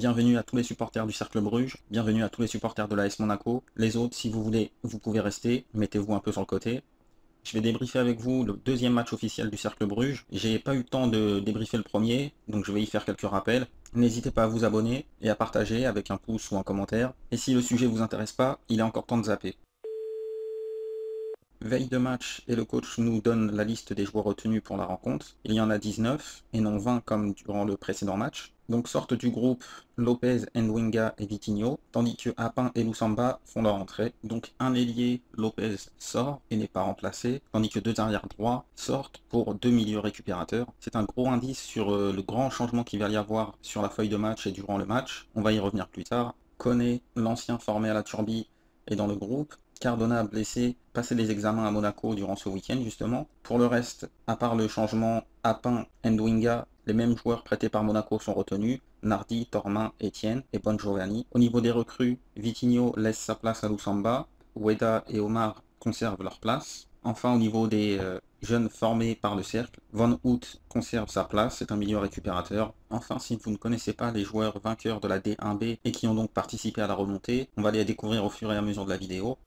Bienvenue à tous les supporters du Cercle Bruges, bienvenue à tous les supporters de l'AS Monaco. Les autres, si vous voulez, vous pouvez rester, mettez-vous un peu sur le côté. Je vais débriefer avec vous le deuxième match officiel du Cercle Bruges. J'ai pas eu le temps de débriefer le premier, donc je vais y faire quelques rappels. N'hésitez pas à vous abonner et à partager avec un pouce ou un commentaire. Et si le sujet vous intéresse pas, il est encore temps de zapper. Veille de match et le coach nous donne la liste des joueurs retenus pour la rencontre. Il y en a 19 et non 20 comme durant le précédent match. Donc sortent du groupe Lopez, Ndwinga et Vitinho, tandis que Apin et Lusamba font leur entrée. Donc un ailier, Lopez, sort et n'est pas remplacé, tandis que deux arrières droits sortent pour deux milieux récupérateurs. C'est un gros indice sur le grand changement qu'il va y avoir sur la feuille de match et durant le match. On va y revenir plus tard. Koné, l'ancien formé à la Turbie, est dans le groupe. Cardona blessé, passé des examens à Monaco durant ce week-end justement. Pour le reste, à part le changement Apin, Ndwinga, les mêmes joueurs prêtés par Monaco sont retenus, Nardi, Tormin, Etienne et Bon Giovanni. Au niveau des recrues, Vitinho laisse sa place à Lusamba, Ueda et Omar conservent leur place. Enfin, au niveau des jeunes formés par le cercle, Van Hout conserve sa place, c'est un milieu récupérateur. Enfin, si vous ne connaissez pas les joueurs vainqueurs de la D1B et qui ont donc participé à la remontée, on va les découvrir au fur et à mesure de la vidéo.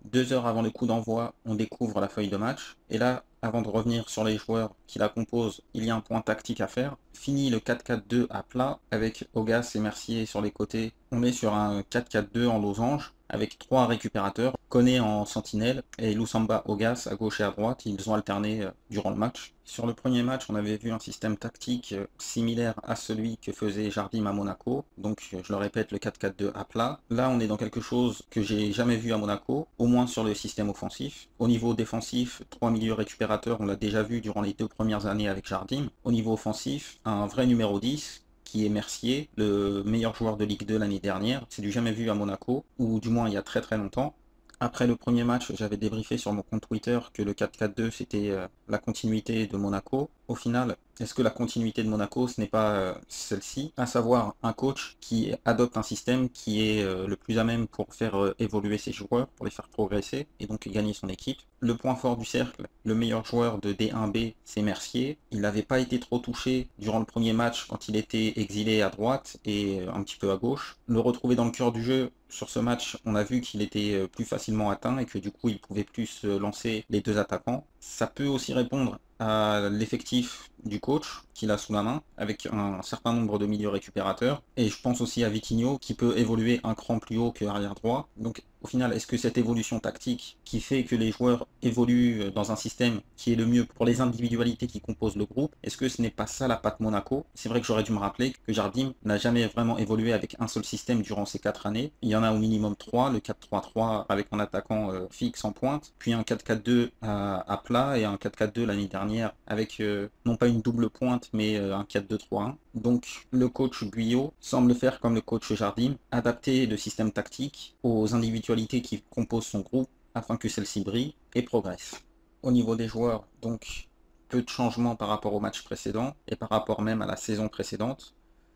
2 heures avant le coup d'envoi, on découvre la feuille de match. Et là, avant de revenir sur les joueurs qui la composent, il y a un point tactique à faire. Fini le 4-4-2 à plat, avec Augas et Mercier sur les côtés. On est sur un 4-4-2 en losange, avec 3 récupérateurs, Koné en sentinelle et Lusamba Augas à gauche et à droite. Ils ont alterné durant le match. Sur le premier match, on avait vu un système tactique similaire à celui que faisait Jardim à Monaco. Donc, je le répète, le 4-4-2 à plat. Là, on est dans quelque chose que j'ai jamais vu à Monaco, au moins sur le système offensif. Au niveau défensif, 3 milieux récupérateurs, on l'a déjà vu durant les 2 premières années avec Jardim. Au niveau offensif, un vrai numéro 10, qui est Mercier, le meilleur joueur de Ligue 2 l'année dernière. C'est du jamais vu à Monaco, ou du moins il y a très très longtemps. Après le premier match, j'avais débriefé sur mon compte Twitter que le 4-4-2 c'était la continuité de Monaco. Au final, est-ce que la continuité de Monaco, ce n'est pas celle-ci, à savoir un coach qui adopte un système qui est le plus à même pour faire évoluer ses joueurs, pour les faire progresser et donc gagner son équipe. Le point fort du cercle, le meilleur joueur de D1B, c'est Mercier. Il n'avait pas été trop touché durant le premier match quand il était exilé à droite et un petit peu à gauche. Le retrouver dans le cœur du jeu, sur ce match, on a vu qu'il était plus facilement atteint et que du coup, il pouvait plus lancer les deux attaquants. Ça peut aussi répondre à l'effectif du coach qu'il a sous la main, avec un certain nombre de milieux récupérateurs. Et je pense aussi à Vitinho, qui peut évoluer un cran plus haut que arrière droit. Donc au final, est-ce que cette évolution tactique qui fait que les joueurs évoluent dans un système qui est le mieux pour les individualités qui composent le groupe, est-ce que ce n'est pas ça la patte Monaco? C'est vrai que j'aurais dû me rappeler que Jardim n'a jamais vraiment évolué avec un seul système durant ces 4 années. Il y en a au minimum 3, le 4-3-3 avec un attaquant fixe en pointe, puis un 4-4-2 à plat et un 4-4-2 l'année dernière avec non pas une double pointe mais un 4-2-3-1. Donc le coach Guyot semble faire comme le coach Jardim, adapter le système tactique aux individualités qui composent son groupe afin que celle-ci brille et progresse. Au niveau des joueurs, donc peu de changements par rapport au match précédent et par rapport même à la saison précédente.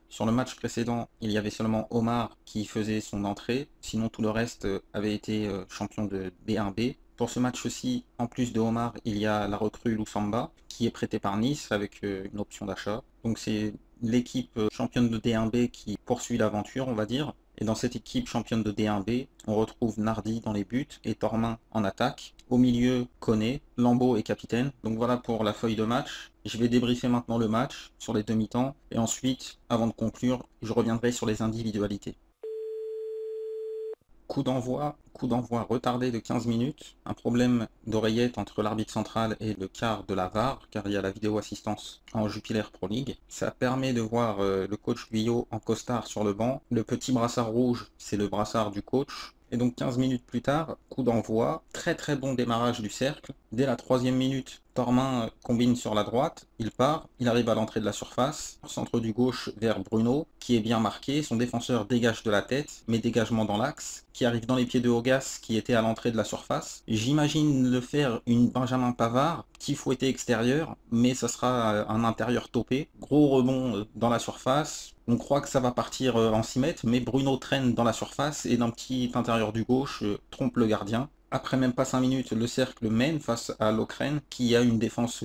Sur le match précédent, il y avait seulement Omar qui faisait son entrée, sinon tout le reste avait été champion de B1B. Pour ce match aussi, en plus de Omar, il y a la recrue Lusamba qui est prêtée par Nice avec une option d'achat. Donc c'est l'équipe championne de D1B qui poursuit l'aventure, on va dire. Et dans cette équipe championne de D1B, on retrouve Nardi dans les buts et Tormin en attaque. Au milieu, Koné, Lambeau est capitaine. Donc voilà pour la feuille de match. Je vais débriefer maintenant le match sur les demi-temps. Et ensuite, avant de conclure, je reviendrai sur les individualités. Coup d'envoi retardé de 15 minutes, un problème d'oreillette entre l'arbitre central et le quart de la VAR, car il y a la vidéo assistance en Jupiler Pro League. Ça permet de voir le coach Guyot en costard sur le banc. Le petit brassard rouge, c'est le brassard du coach. Et donc 15 minutes plus tard, coup d'envoi, très très bon démarrage du cercle. Dès la 3e minute, Tormin combine sur la droite, il part, il arrive à l'entrée de la surface, centre du gauche vers Bruno, qui est bien marqué, son défenseur dégage de la tête, mais dégagement dans l'axe, qui arrive dans les pieds de Augas, qui était à l'entrée de la surface. J'imagine le faire une Benjamin Pavard, petit fouetté extérieur, mais ça sera un intérieur topé, gros rebond dans la surface. On croit que ça va partir en 6 mètres, mais Bruno traîne dans la surface et d'un petit intérieur du gauche trompe le gardien. Après même pas 5 minutes, le cercle mène face à l'Ukraine qui a une défense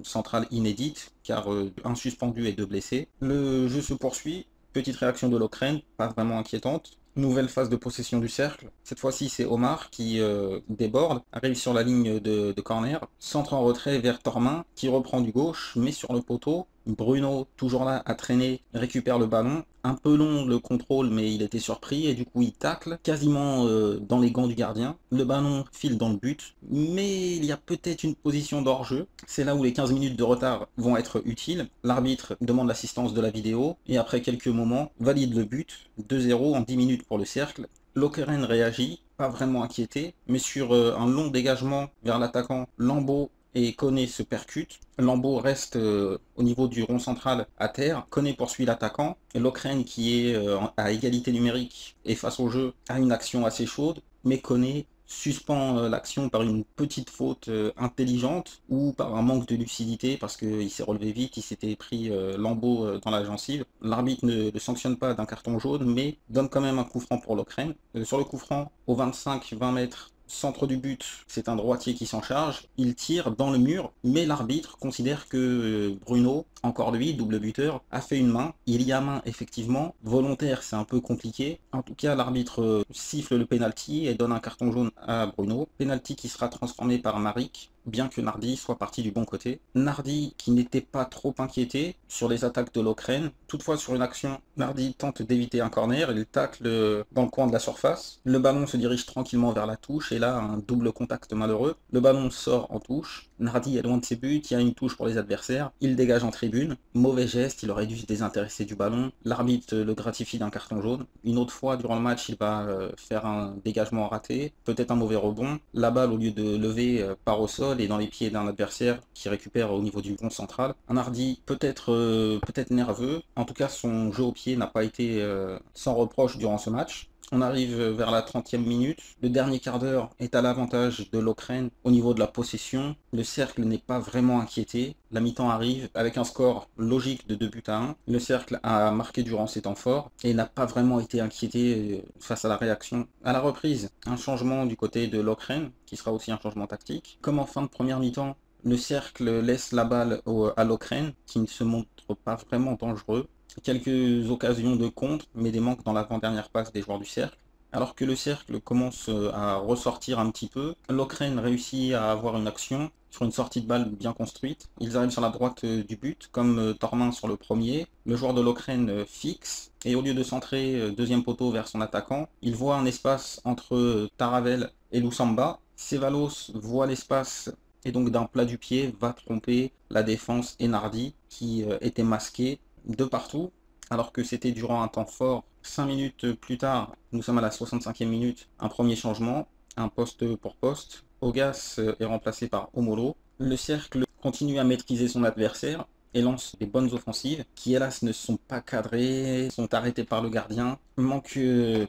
centrale inédite car un suspendu et 2 blessés. Le jeu se poursuit, petite réaction de l'Ukraine, pas vraiment inquiétante. Nouvelle phase de possession du cercle. Cette fois-ci, c'est Omar qui déborde, arrive sur la ligne de corner, centre en retrait vers Thauvin qui reprend du gauche, met sur le poteau. Bruno, toujours là à traîner, récupère le ballon. Un peu long le contrôle, mais il était surpris et du coup il tacle quasiment dans les gants du gardien. Le ballon file dans le but, mais il y a peut-être une position d'hors-jeu. C'est là où les 15 minutes de retard vont être utiles. L'arbitre demande l'assistance de la vidéo et après quelques moments valide le but. 2-0 en 10 minutes pour le cercle. Lokeren réagit, pas vraiment inquiété, mais sur un long dégagement vers l'attaquant, Lambeau et Koné se percute. Lambeau reste au niveau du rond central à terre. Koné poursuit l'attaquant. Lokeren, qui est à égalité numérique et face au jeu, a une action assez chaude, mais Koné suspend l'action par une petite faute intelligente ou par un manque de lucidité parce qu'il s'est relevé vite, il s'était pris Lambeau dans la gencive. L'arbitre ne le sanctionne pas d'un carton jaune, mais donne quand même un coup franc pour l'Ukraine. Sur le coup franc, au 25-20 mètres, centre du but, c'est un droitier qui s'en charge, il tire dans le mur, mais l'arbitre considère que Bruno, encore lui, double buteur, a fait une main. Il y a main effectivement, volontaire c'est un peu compliqué. En tout cas l'arbitre siffle le penalty et donne un carton jaune à Bruno. Penalty qui sera transformé par Maric, bien que Nardi soit parti du bon côté. Nardi qui n'était pas trop inquiété sur les attaques de l'Ukraine. Toutefois sur une action, Nardi tente d'éviter un corner, il tacle dans le coin de la surface. Le ballon se dirige tranquillement vers la touche et là un double contact malheureux. Le ballon sort en touche. Nardi est loin de ses buts, il y a une touche pour les adversaires. Il dégage en tribune. Mauvais geste, il aurait dû se désintéresser du ballon. L'arbitre le gratifie d'un carton jaune. Une autre fois durant le match, il va faire un dégagement raté, peut-être un mauvais rebond. La balle au lieu de lever part au sol et dans les pieds d'un adversaire qui récupère au niveau du rond central. Un Nardi peut-être nerveux, en tout cas son jeu au pied n'a pas été sans reproche durant ce match. On arrive vers la 30e minute. Le dernier quart d'heure est à l'avantage de l'Ukraine au niveau de la possession. Le cercle n'est pas vraiment inquiété. La mi-temps arrive avec un score logique de 2-1. Le cercle a marqué durant ces temps forts et n'a pas vraiment été inquiété face à la réaction. À la reprise, un changement du côté de l'Ukraine, qui sera aussi un changement tactique. Comme en fin de première mi-temps, le cercle laisse la balle à l'Ukraine, qui ne se montre pas vraiment dangereux. Quelques occasions de contre, mais des manques dans l'avant-dernière passe des joueurs du cercle. Alors que le cercle commence à ressortir un petit peu, l'Ukraine réussit à avoir une action sur une sortie de balle bien construite. Ils arrivent sur la droite du but, comme Thauvin sur le premier. Le joueur de l'Ukraine fixe, et au lieu de centrer deuxième poteau vers son attaquant, il voit un espace entre Taravel et Lusamba. Ceballos voit l'espace et donc d'un plat du pied va tromper la défense et Nardi qui était masqué de partout, alors que c'était durant un temps fort. 5 minutes plus tard, nous sommes à la 65e minute, un premier changement, un poste pour poste. Ogas est remplacé par Omolo. Le cercle continue à maîtriser son adversaire et lance des bonnes offensives qui hélas ne sont pas cadrées, sont arrêtées par le gardien. Manque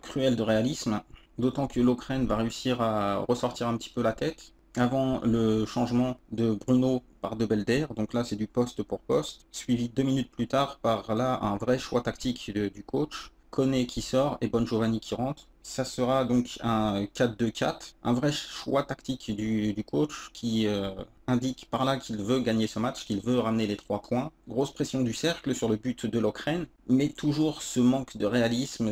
cruel de réalisme, d'autant que l'Ukraine va réussir à ressortir un petit peu la tête avant le changement de Bruno par De Belder, donc là c'est du poste pour poste, suivi 2 minutes plus tard par là un vrai choix tactique du coach, Koné qui sort et Bon Giovanni qui rentre. Ça sera donc un 4-2-4, un vrai choix tactique du coach qui indique par là qu'il veut gagner ce match, qu'il veut ramener les 3 points. Grosse pression du cercle sur le but de l'Ukraine, mais toujours ce manque de réalisme,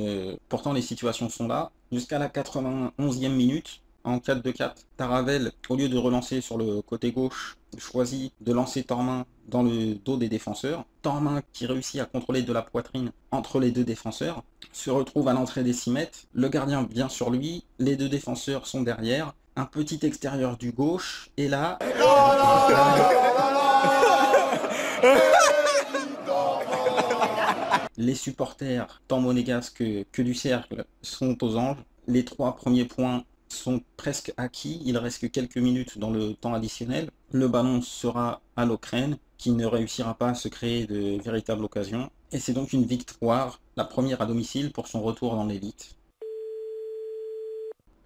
pourtant les situations sont là. Jusqu'à la 91e minute, en 4-2-4, Taravel, au lieu de relancer sur le côté gauche, choisit de lancer Thauvin dans le dos des défenseurs. Thauvin, qui réussit à contrôler de la poitrine entre les deux défenseurs, se retrouve à l'entrée des 6 mètres. Le gardien vient sur lui, les deux défenseurs sont derrière. Un petit extérieur du gauche, et là... Les supporters, tant monégasques que du cercle, sont aux anges. Les 3 premiers points sont presque acquis, il reste que quelques minutes dans le temps additionnel. Le ballon sera à l'Ukraine, qui ne réussira pas à se créer de véritables occasions. Et c'est donc une victoire, la première à domicile pour son retour dans l'élite.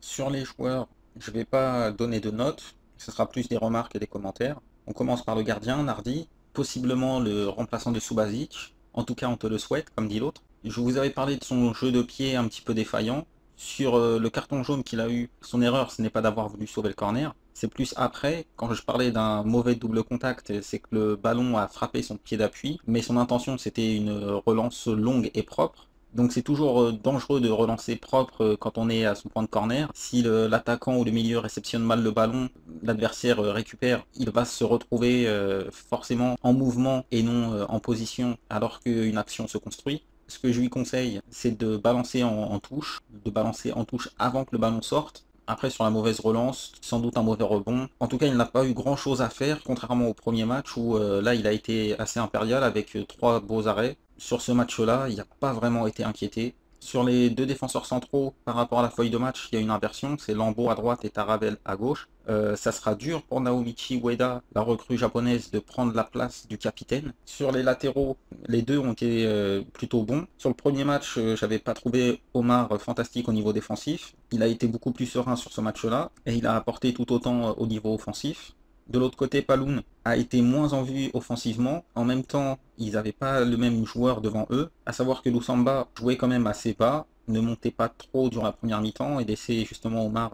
Sur les joueurs, je ne vais pas donner de notes, ce sera plus des remarques et des commentaires. On commence par le gardien, Nardi, possiblement le remplaçant de Subasic. En tout cas, on te le souhaite, comme dit l'autre. Je vous avais parlé de son jeu de pied un petit peu défaillant. Sur le carton jaune qu'il a eu, son erreur, ce n'est pas d'avoir voulu sauver le corner. C'est plus après, quand je parlais d'un mauvais double contact, c'est que le ballon a frappé son pied d'appui, mais son intention c'était une relance longue et propre. Donc c'est toujours dangereux de relancer propre quand on est à son point de corner. Si l'attaquant ou le milieu réceptionne mal le ballon, l'adversaire récupère, il va se retrouver forcément en mouvement et non en position alors qu'une action se construit. Ce que je lui conseille, c'est de balancer en touche, de balancer en touche avant que le ballon sorte. Après, sur la mauvaise relance, sans doute un mauvais rebond. En tout cas, il n'a pas eu grand chose à faire, contrairement au premier match où là, il a été assez impérial avec 3 beaux arrêts. Sur ce match-là, il n'a pas vraiment été inquiété. Sur les 2 défenseurs centraux, par rapport à la feuille de match, il y a une inversion, c'est Lambeau à droite et Tarabel à gauche. Ça sera dur pour Naomichi Ueda, la recrue japonaise, de prendre la place du capitaine. Sur les latéraux, les deux ont été plutôt bons. Sur le premier match, j'avais pas trouvé Omar fantastique au niveau défensif. Il a été beaucoup plus serein sur ce match-là et il a apporté tout autant au niveau offensif. De l'autre côté, Paloun a été moins en vue offensivement. En même temps, ils n'avaient pas le même joueur devant eux. À savoir que Loussamba jouait quand même assez bas, ne montait pas trop durant la première mi-temps et laissait justement Omar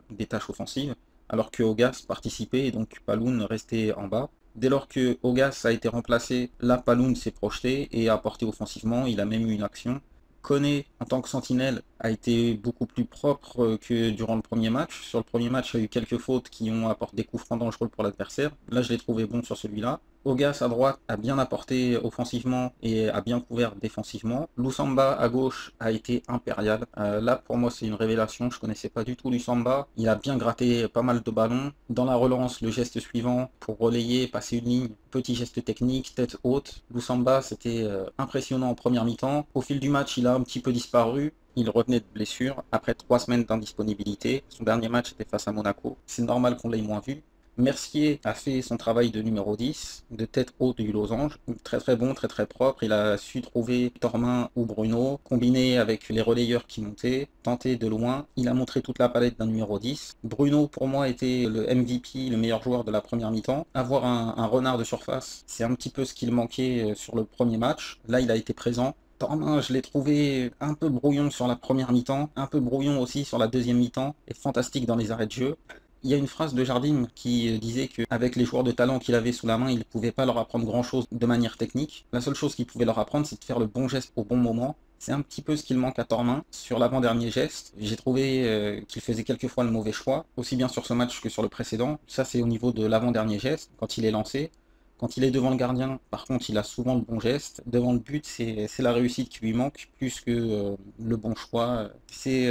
des tâches offensives, alors que Ogas participait et donc Paloun restait en bas. Dès lors que Ogas a été remplacé, là Paloun s'est projeté et a apporté offensivement, il a même eu une action. Koné, en tant que sentinelle, a été beaucoup plus propre que durant le premier match. Sur le premier match, il y a eu quelques fautes qui ont apporté des coups francs dangereux pour l'adversaire. Là, je l'ai trouvé bon sur celui-là. Ogas à droite a bien apporté offensivement et a bien couvert défensivement. Loussamba à gauche a été impérial. Là, pour moi, c'est une révélation. Je connaissais pas du tout Loussamba. Il a bien gratté pas mal de ballons. Dans la relance, le geste suivant pour relayer, passer une ligne, petit geste technique, tête haute. Loussamba, c'était impressionnant en première mi-temps. Au fil du match, il a un petit peu disparu. Il revenait de blessure après 3 semaines d'indisponibilité. Son dernier match était face à Monaco. C'est normal qu'on l'ait moins vu. Mercier a fait son travail de numéro 10, de tête haute du losange. Très très bon, très très propre. Il a su trouver Tormin ou Bruno, combiné avec les relayeurs qui montaient, tenter de loin. Il a montré toute la palette d'un numéro 10. Bruno, pour moi, était le MVP, le meilleur joueur de la première mi-temps. Avoir un renard de surface, c'est un petit peu ce qu'il manquait sur le premier match. Là, il a été présent. Tormin, je l'ai trouvé un peu brouillon sur la première mi-temps, un peu brouillon aussi sur la deuxième mi-temps, et fantastique dans les arrêts de jeu. Il y a une phrase de Jardim qui disait qu'avec les joueurs de talent qu'il avait sous la main, il ne pouvait pas leur apprendre grand-chose de manière technique. La seule chose qu'il pouvait leur apprendre, c'est de faire le bon geste au bon moment. C'est un petit peu ce qu'il manque à Tormin. Sur l'avant-dernier geste, j'ai trouvé qu'il faisait quelquefois le mauvais choix, aussi bien sur ce match que sur le précédent. Ça, c'est au niveau de l'avant-dernier geste, quand il est lancé. Quand il est devant le gardien, par contre, il a souvent le bon geste. Devant le but, c'est la réussite qui lui manque, plus que le bon choix. C'est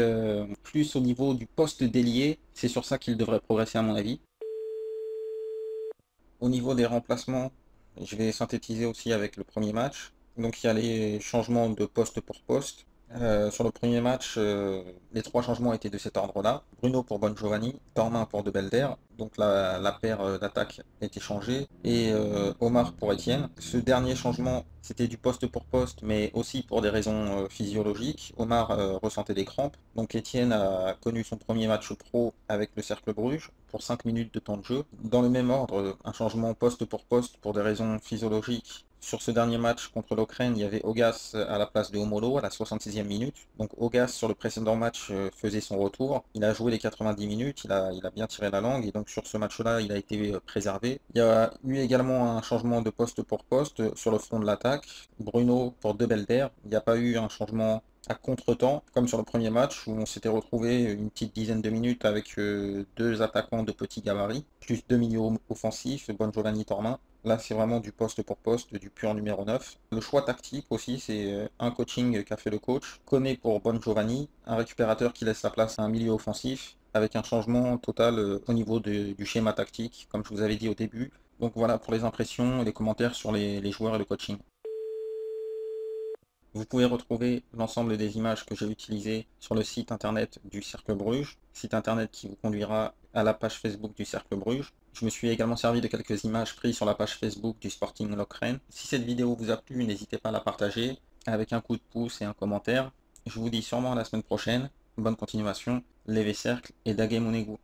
plus au niveau du poste d'ailier, c'est sur ça qu'il devrait progresser à mon avis. Au niveau des remplacements, je vais synthétiser aussi avec le premier match. Donc il y a les changements de poste pour poste. Sur le premier match, les 3 changements étaient de cet ordre-là. Bruno pour Bon Giovanni, Dormin pour De Belder, donc la paire d'attaque a été changée, et Omar pour Étienne. Ce dernier changement, c'était du poste pour poste, mais aussi pour des raisons physiologiques. Omar ressentait des crampes, donc Étienne a connu son premier match pro avec le Cercle Bruges pour 5 minutes de temps de jeu. Dans le même ordre, un changement poste pour des raisons physiologiques. Sur ce dernier match contre l'Ukraine, il y avait Ogas à la place de Omolo à la 66e minute. Donc Ogas sur le précédent match faisait son retour. Il a joué les 90 minutes, il a bien tiré la langue et donc sur ce match-là, il a été préservé. Il y a eu également un changement de poste pour poste sur le front de l'attaque. Bruno pour De Belder. Il n'y a pas eu un changement à contre-temps, comme sur le premier match où on s'était retrouvé une petite dizaine de minutes avec 2 attaquants de petit gabarit, plus 2 milieux offensifs, Bon Giovanni Tormin. Là, c'est vraiment du poste pour poste, du pur numéro 9. Le choix tactique aussi, c'est un coaching qu'a fait le coach. Koné pour Bon Giovanni, un récupérateur qui laisse la place à un milieu offensif, avec un changement total au niveau du schéma tactique, comme je vous avais dit au début. Donc voilà pour les impressions et les commentaires sur les joueurs et le coaching. Vous pouvez retrouver l'ensemble des images que j'ai utilisées sur le site internet du Cercle Bruges, site internet qui vous conduira à la page Facebook du Cercle Bruges. Je me suis également servi de quelques images prises sur la page Facebook du Sporting Lokeren. Si cette vidéo vous a plu, n'hésitez pas à la partager avec un coup de pouce et un commentaire. Je vous dis sûrement à la semaine prochaine. Bonne continuation, levez cercle et Dage Monegu.